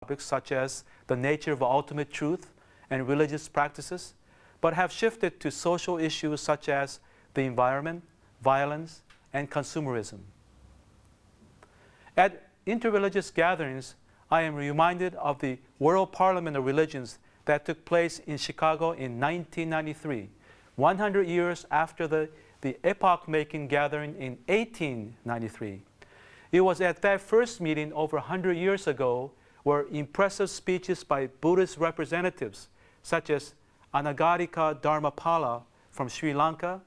topics such as the nature of ultimate truth and religious practices, but have shifted to social issues such as the environment, violence, and consumerism. At interreligious gatherings, I am reminded of the World Parliament of Religions that took place in Chicago in 1993, 100 years after the epoch-making gathering in 1893. It was at that first meeting over 100 years ago where impressive speeches by Buddhist representatives such as Anagarika Dharmapala from Sri Lanka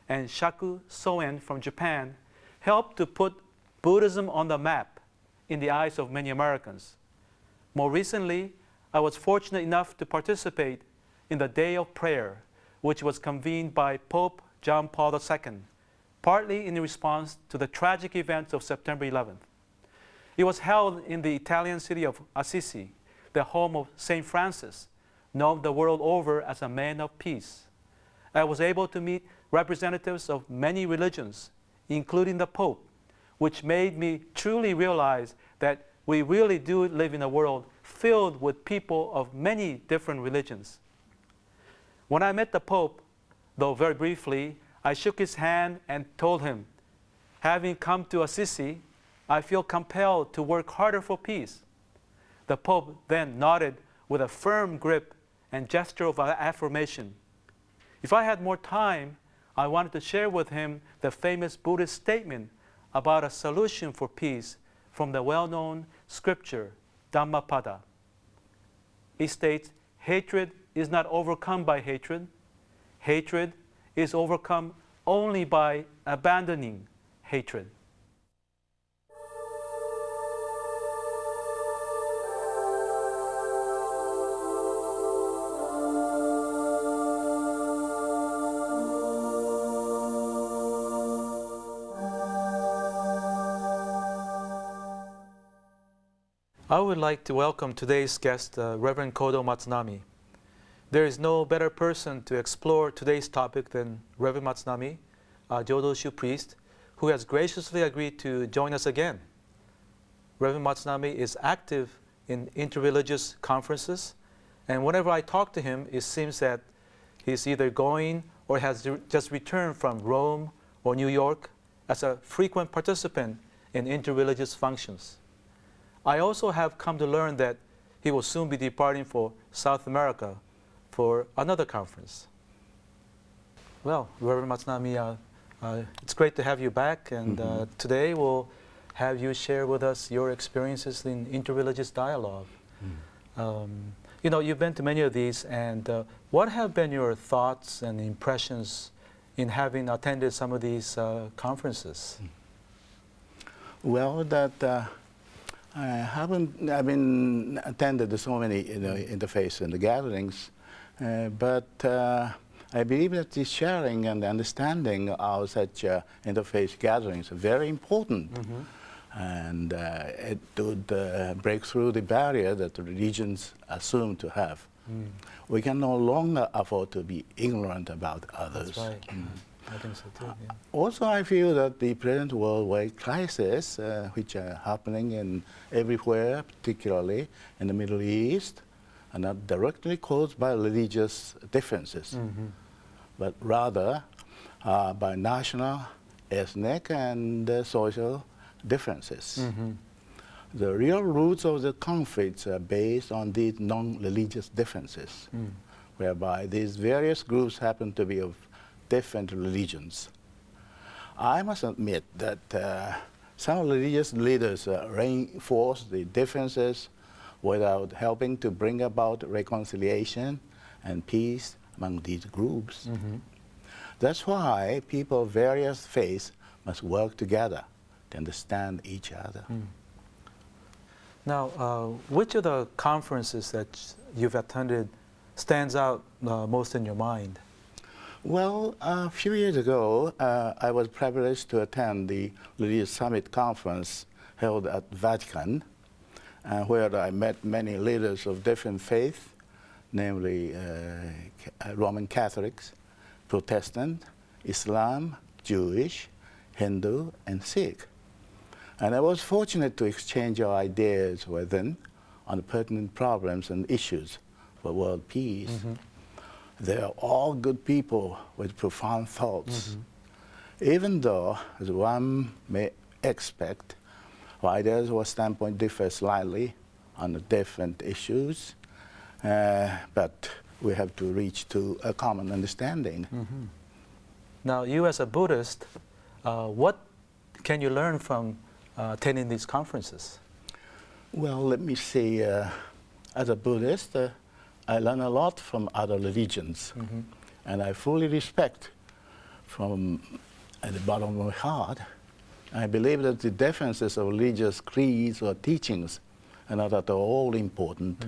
and Shaku Soen from Japan helped to put Buddhism on the map in the eyes of many Americans. More recently, I was fortunate enough to participate in the Day of Prayer, which was convened by Pope John Paul II, partly in response to the tragic events of September 11th. It was held in the Italian city of Assisi, the home of St. Francis, known the world over as a man of peace. I was able to meet representatives of many religions, including the Pope, which made me truly realize that we really do live in a world filled with people of many different religions. When I met the Pope, though very briefly, I shook his hand and told him, having come to Assisi, I feel compelled to work harder for peace. The Pope then nodded with a firm grip and gesture of affirmation. If I had more time, I wanted to share with him the famous Buddhist statement about a solution for peace from the well-known scripture, Dhammapada. It states, hatred is not overcome by hatred. Hatred is overcome only by abandoning hatred. I would like to welcome today's guest, Reverend Kodo Matsunami. There is no better person to explore today's topic than Reverend Matsunami, a Jodo-Shu priest, who has graciously agreed to join us again. Reverend Matsunami is active in interreligious conferences, and whenever I talk to him, it seems that he's either going or has just returned from Rome or New York as a frequent participant in interreligious functions. I also have come to learn that he will soon be departing for South America for another conference. Well, Reverend Matsunami, it's great to have you back, and today we'll have you share with us your experiences in interreligious dialogue. You know, you've been to many of these, and what have been your thoughts and impressions in having attended some of these conferences? Well, I've been attended so many interfaith and the gatherings, but I believe that the sharing and understanding of such interfaith gatherings are very important, and it would break through the barrier that religions assume to have. We can no longer afford to be ignorant about others. That's right. I think so too. Yeah. Also, I feel that the present worldwide crisis, which are happening in everywhere, particularly in the Middle East, are not directly caused by religious differences, but rather by national, ethnic, and social differences. The real roots of the conflicts are based on these non-religious differences, whereby these various groups happen to be of different religions. I must admit that some religious leaders reinforce the differences without helping to bring about reconciliation and peace among these groups. That's why people of various faiths must work together to understand each other. Now, which of the conferences that you've attended stands out most in your mind? Well, a few years ago, I was privileged to attend the Religious Summit Conference held at Vatican, where I met many leaders of different faiths, namely Roman Catholics, Protestant, Islam, Jewish, Hindu, and Sikh. And I was fortunate to exchange our ideas with them on the pertinent problems and issues for world peace. They are all good people with profound thoughts. Even though, as one may expect, our ideas or standpoint differ slightly on the different issues, but we have to reach to a common understanding. Now, you as a Buddhist, what can you learn from attending these conferences? Well, let me say, as a Buddhist, I learn a lot from other religions, and I fully respect from at the bottom of my heart. I believe that the differences of religious creeds or teachings are not at all important.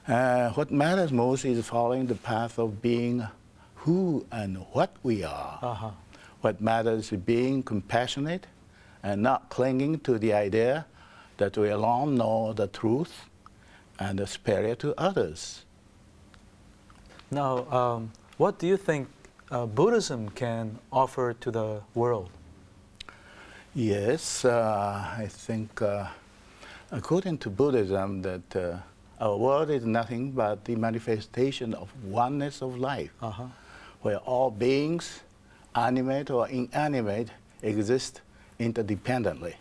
What matters most is following the path of being who and what we are. What matters is being compassionate and not clinging to the idea that we alone know the truth and are superior to others. Now, what do you think Buddhism can offer to the world? Yes, I think according to Buddhism that our world is nothing but the manifestation of oneness of life, where all beings, animate or inanimate, exist interdependently.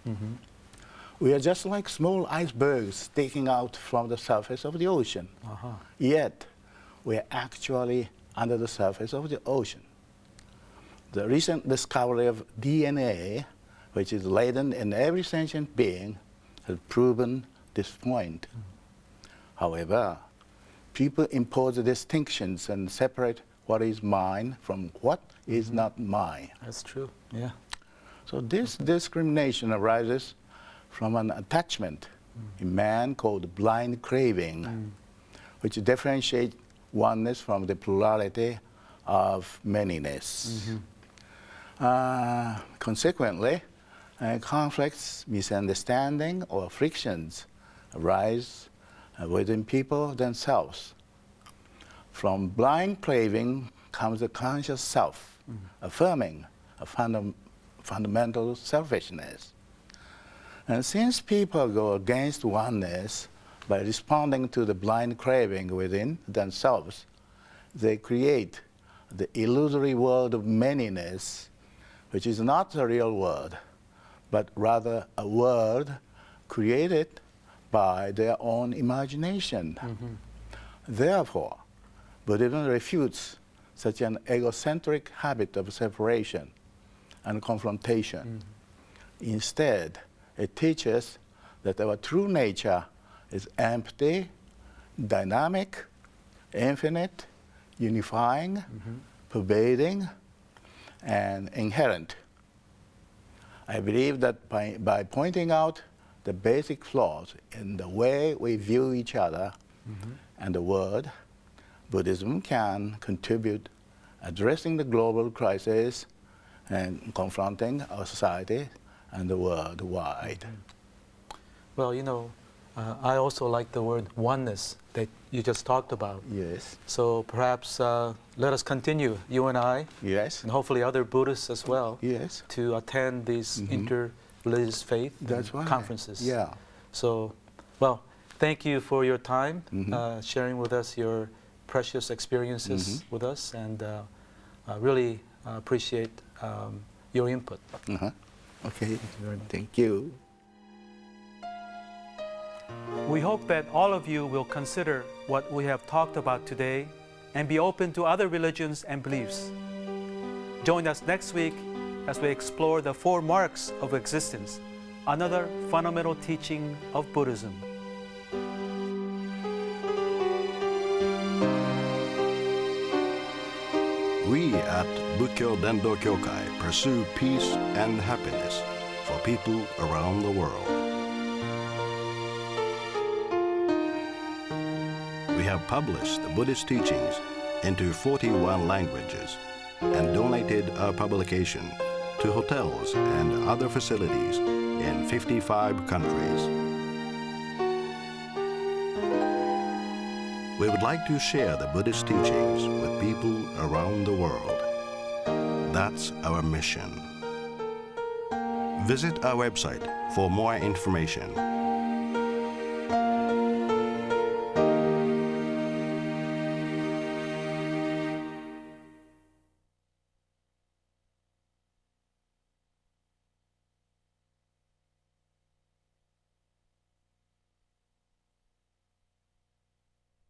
We are just like small icebergs sticking out from the surface of the ocean. Yet, we are actually under the surface of the ocean. The recent discovery of DNA, which is latent in every sentient being, has proven this point. However, people impose distinctions and separate what is mine from what is not mine. That's true, yeah. So this discrimination arises from an attachment in man called blind craving, which differentiates oneness from the plurality of manyness. Consequently, conflicts, misunderstanding, or frictions arise within people themselves. From blind craving comes a conscious self, affirming a fundamental selfishness. And since people go against oneness by responding to the blind craving within themselves, they create the illusory world of manyness, which is not the real world, but rather a world created by their own imagination. Therefore, Buddhism refutes such an egocentric habit of separation and confrontation. Instead, it teaches that our true nature is empty, dynamic, infinite, unifying, pervading, and inherent. I believe that by pointing out the basic flaws in the way we view each other and the world, Buddhism can contribute addressing the global crisis and confronting our society and the world wide. Well, you know, I also like the word oneness that you just talked about. Yes. So perhaps let us continue, you and I, Yes. and hopefully other Buddhists as well, Yes. to attend these inter-religious faith That's right. conferences. Yeah. So, well, thank you for your time, sharing with us your precious experiences with us, and I really appreciate your input. Okay. Thank you. We hope that all of you will consider what we have talked about today and be open to other religions and beliefs. Join us next week as we explore the 4 marks of existence, another fundamental teaching of Buddhism. We at Bukkyo Dendo Kyokai pursue peace and happiness for people around the world. We have published the Buddhist teachings into 41 languages and donated our publication to hotels and other facilities in 55 countries. We would like to share the Buddhist teachings with people around the world. That's our mission. Visit our website for more information